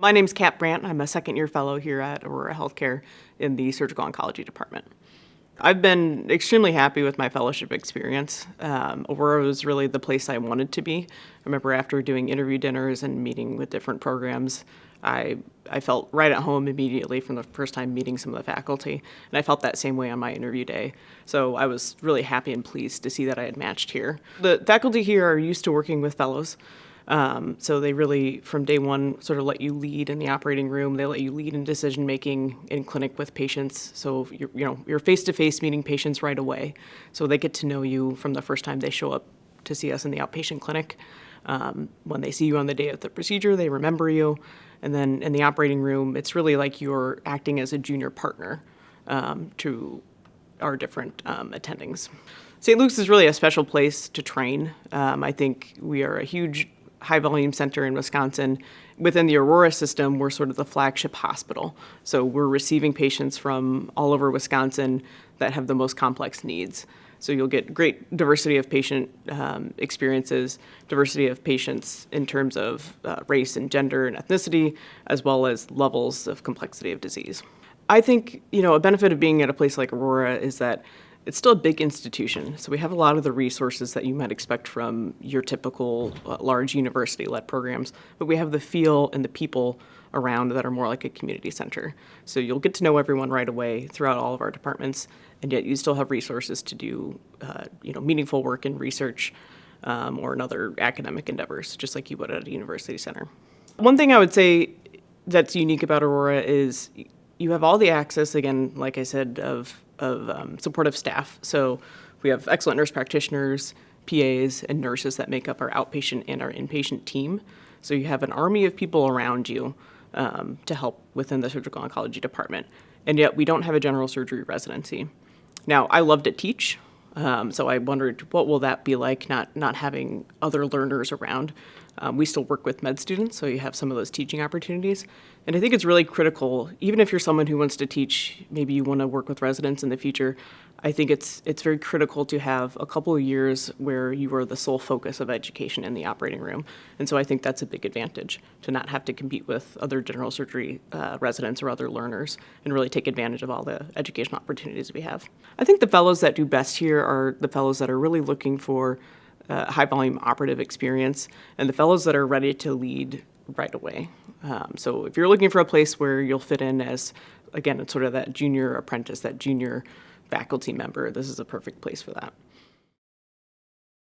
My name's Kat Brandt. I'm a second-year fellow here at Aurora Healthcare in the surgical oncology department. I've been extremely happy with my fellowship experience. Aurora was really the place I wanted to be. I remember after doing interview dinners and meeting with different programs, I felt right at home immediately from the first time meeting some of the faculty, and I felt that same way on my interview day. So I was really happy and pleased to see that I had matched here. The faculty here are used to working with fellows. So they really, from day one, sort of let you lead in the operating room. They let you lead in decision-making in clinic with patients. So you're face-to-face meeting patients right away. So they get to know you from the first time they show up to see us in the outpatient clinic. When they see you on the day of the procedure, they remember you. And then in the operating room, it's really like you're acting as a junior partner to our different attendings. St. Luke's is really a special place to train. I think we are a huge high-volume center in Wisconsin. Within the Aurora system, we're sort of the flagship hospital. So we're receiving patients from all over Wisconsin that have the most complex needs. So you'll get great diversity of patient experiences, diversity of patients in terms of race and gender and ethnicity, as well as levels of complexity of disease. I think, a benefit of being at a place like Aurora is that it's still a big institution, so we have a lot of the resources that you might expect from your typical large university-led programs, but we have the feel and the people around that are more like a community center. So you'll get to know everyone right away throughout all of our departments, and yet you still have resources to do meaningful work in research or in other academic endeavors, just like you would at a university center. One thing I would say that's unique about Aurora is you have all the access, again, like I said, of supportive staff. So we have excellent nurse practitioners, PAs, and nurses that make up our outpatient and our inpatient team. So you have an army of people around you to help within the surgical oncology department. And yet we don't have a general surgery residency. Now, I love to teach, so I wondered what will that be like not having other learners around. We still work with med students, so you have some of those teaching opportunities. And I think it's really critical, even if you're someone who wants to teach, maybe you want to work with residents in the future, I think it's very critical to have a couple of years where you are the sole focus of education in the operating room. And so I think that's a big advantage, to not have to compete with other general surgery residents or other learners and really take advantage of all the educational opportunities we have. I think the fellows that do best here are the fellows that are really looking for high-volume operative experience, and the fellows that are ready to lead right away. So if you're looking for a place where you'll fit in as, again, it's sort of that junior apprentice, that junior faculty member, this is a perfect place for that.